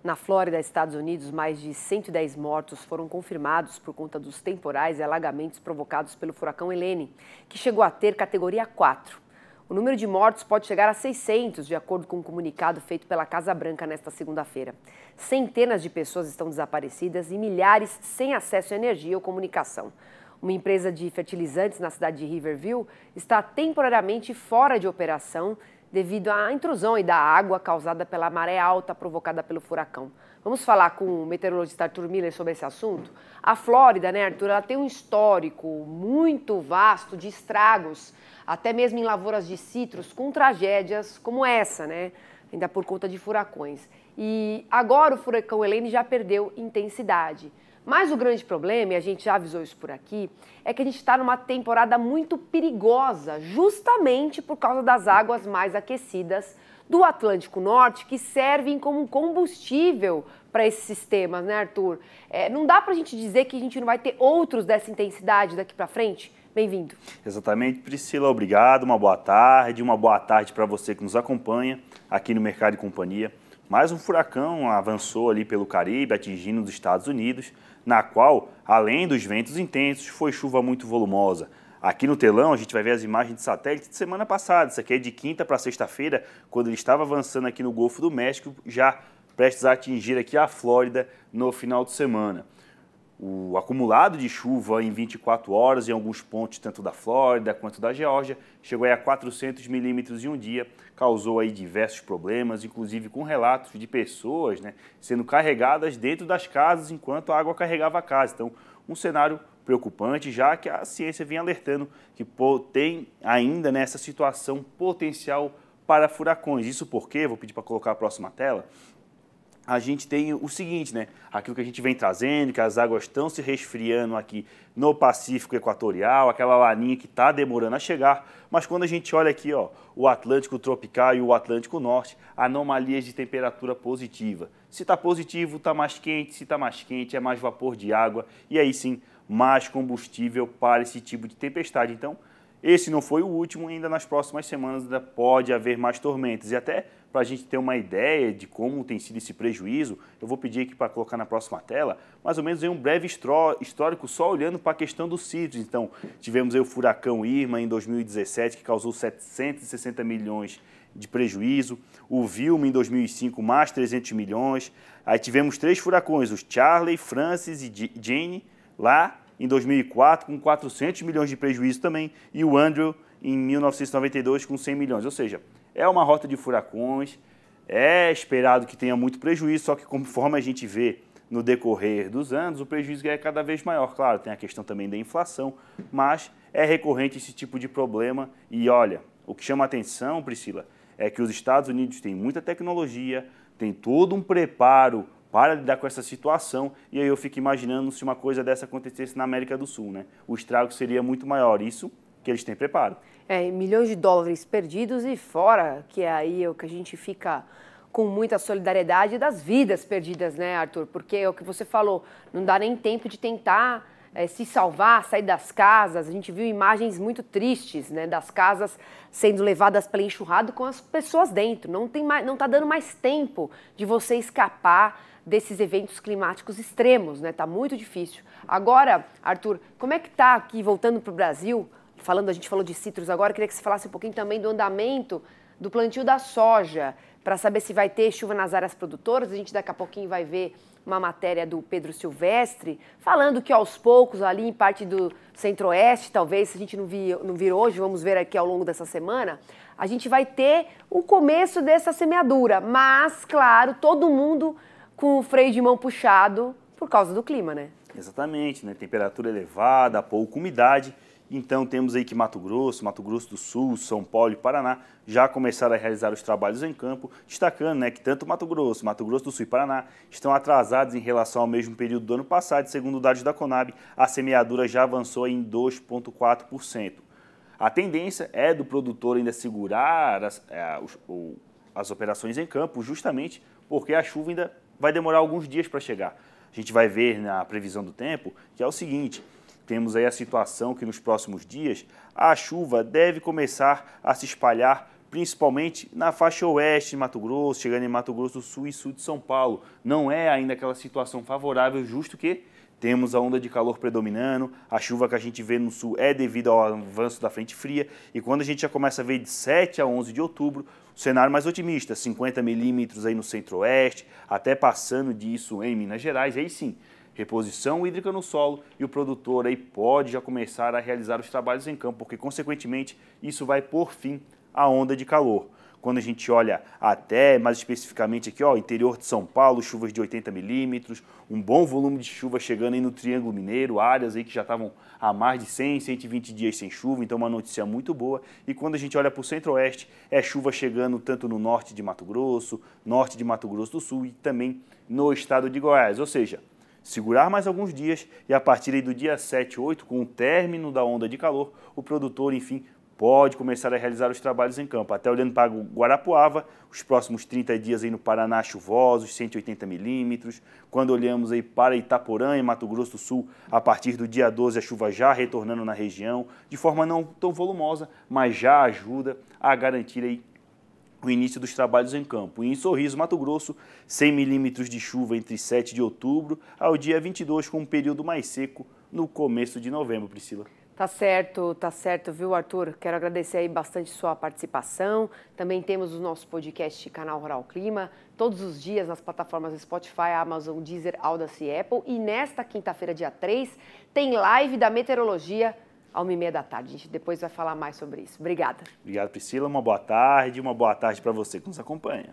Na Flórida, Estados Unidos, mais de 110 mortos foram confirmados por conta dos temporais e alagamentos provocados pelo furacão Helene, que chegou a ter categoria 4. O número de mortos pode chegar a 600, de acordo com um comunicado feito pela Casa Branca nesta segunda-feira. Centenas de pessoas estão desaparecidas e milhares sem acesso à energia ou comunicação. Uma empresa de fertilizantes na cidade de Riverview está temporariamente fora de operação devido à intrusão da água causada pela maré alta provocada pelo furacão. Vamos falar com o meteorologista Arthur Miller sobre esse assunto? A Flórida, né, Arthur, ela tem um histórico muito vasto de estragos, até mesmo em lavouras de citros, com tragédias como essa, né, ainda por conta de furacões. E agora o furacão Helene já perdeu intensidade. Mas o grande problema, e a gente já avisou isso por aqui, é que a gente está numa temporada muito perigosa, justamente por causa das águas mais aquecidas do Atlântico Norte, que servem como combustível para esses sistemas, né, Arthur? Não dá para a gente dizer que a gente não vai ter outros dessa intensidade daqui para frente? Bem-vindo. Exatamente, Priscila, obrigado, uma boa tarde para você que nos acompanha aqui no Mercado e Companhia. Mais um furacão avançou ali pelo Caribe, atingindo os Estados Unidos, na qual, além dos ventos intensos, foi chuva muito volumosa. Aqui no telão a gente vai ver as imagens de satélite de semana passada, isso aqui é de quinta para sexta-feira, quando ele estava avançando aqui no Golfo do México, já prestes a atingir aqui a Flórida no final de semana. O acumulado de chuva em 24 horas em alguns pontos, tanto da Flórida quanto da Geórgia, chegou aí a 400 milímetros em um dia, causou aí diversos problemas, inclusive com relatos de pessoas, né, sendo carregadas dentro das casas enquanto a água carregava a casa. Então, um cenário preocupante, já que a ciência vem alertando que tem ainda nessa situação potencial para furacões. Isso porque, vou pedir para colocar a próxima tela, a gente tem o seguinte, né? Aquilo que a gente vem trazendo, que as águas estão se resfriando aqui no Pacífico Equatorial, aquela laninha que está demorando a chegar, mas quando a gente olha aqui, ó, o Atlântico Tropical e o Atlântico Norte, anomalias de temperatura positiva. Se está positivo, está mais quente, se está mais quente, é mais vapor de água, e aí sim, mais combustível para esse tipo de tempestade. Então, esse não foi o último, ainda nas próximas semanas ainda pode haver mais tormentas. E até para a gente ter uma ideia de como tem sido esse prejuízo, eu vou pedir aqui para colocar na próxima tela, mais ou menos aí um breve histórico só olhando para a questão dos citros. Então, tivemos aí o furacão Irma em 2017, que causou 760 milhões de prejuízo, o Vilma em 2005, mais 300 milhões. Aí tivemos 3 furacões, os Charley, Francis e Jane, lá em 2004, com 400 milhões de prejuízo também, e o Andrew em 1992 com 100 milhões. Ou seja, é uma rota de furacões, é esperado que tenha muito prejuízo, só que conforme a gente vê no decorrer dos anos, o prejuízo é cada vez maior. Claro, tem a questão também da inflação, mas é recorrente esse tipo de problema. E olha, o que chama a atenção, Priscila, é que os Estados Unidos têm muita tecnologia, tem todo um preparo para lidar com essa situação, e aí eu fico imaginando se uma coisa dessa acontecesse na América do Sul, né? O estrago seria muito maior, isso que eles têm preparo. Milhões de dólares perdidos e fora, que é aí o que a gente fica com muita solidariedade das vidas perdidas, né, Arthur? Porque é o que você falou, não dá nem tempo de tentar se salvar, sair das casas. A gente viu imagens muito tristes, né, das casas sendo levadas pela enxurrada com as pessoas dentro. Não está dando mais tempo de você escapar desses eventos climáticos extremos, né? Tá muito difícil. Agora, Arthur, como é que tá aqui, voltando para o Brasil, a gente falou de citros agora, queria que você falasse um pouquinho também do andamento do plantio da soja, para saber se vai ter chuva nas áreas produtoras. A gente daqui a pouquinho vai ver uma matéria do Pedro Silvestre, falando que aos poucos, ali em parte do centro-oeste, talvez, se a gente não vir hoje, vamos ver aqui ao longo dessa semana, a gente vai ter o começo dessa semeadura, mas, claro, todo mundo com o freio de mão puxado por causa do clima, né? Exatamente, né? Temperatura elevada, pouca umidade. Então temos aí que Mato Grosso do Sul, São Paulo e Paraná já começaram a realizar os trabalhos em campo, destacando, né, que tanto Mato Grosso do Sul e Paraná estão atrasados em relação ao mesmo período do ano passado. Segundo dados da Conab, a semeadura já avançou em 2,4%. A tendência é do produtor ainda segurar as operações em campo, justamente porque a chuva ainda vai demorar alguns dias para chegar. A gente vai ver na previsão do tempo que é o seguinte: temos aí a situação que nos próximos dias a chuva deve começar a se espalhar principalmente na faixa oeste de Mato Grosso, chegando em Mato Grosso do Sul e sul de São Paulo. Não é ainda aquela situação favorável, justo que temos a onda de calor predominando, a chuva que a gente vê no sul é devido ao avanço da frente fria, e quando a gente já começa a ver de 7 a 11 de outubro, o cenário mais otimista, 50 milímetros aí no centro-oeste, até passando disso em Minas Gerais, aí sim, reposição hídrica no solo e o produtor aí pode já começar a realizar os trabalhos em campo, porque consequentemente isso vai por fim à onda de calor. Quando a gente olha até, mais especificamente aqui, ó, interior de São Paulo, chuvas de 80 milímetros, um bom volume de chuva chegando aí no Triângulo Mineiro, áreas aí que já estavam há mais de 100, 120 dias sem chuva, então uma notícia muito boa. E quando a gente olha para o centro-oeste, é chuva chegando tanto no norte de Mato Grosso do Sul e também no estado de Goiás, ou seja, segurar mais alguns dias e a partir aí do dia 7, 8, com o término da onda de calor, o produtor, enfim, pode começar a realizar os trabalhos em campo. Até olhando para Guarapuava, os próximos 30 dias aí no Paraná chuvosos, 180 milímetros. Quando olhamos aí para Itaporã, em Mato Grosso do Sul, a partir do dia 12 a chuva já retornando na região, de forma não tão volumosa, mas já ajuda a garantir aí o início dos trabalhos em campo. E em Sorriso, Mato Grosso, 100 milímetros de chuva entre 7 de outubro ao dia 22, com um período mais seco no começo de novembro, Priscila. Tá certo, viu, Arthur? Quero agradecer aí bastante sua participação. Também temos o nosso podcast Canal Rural Clima, todos os dias nas plataformas Spotify, Amazon, Deezer, Audacy e Apple. E nesta quinta-feira, dia 3, tem live da meteorologia à 1h30 da tarde. A gente depois vai falar mais sobre isso. Obrigada. Obrigado, Priscila. Uma boa tarde para você que nos acompanha.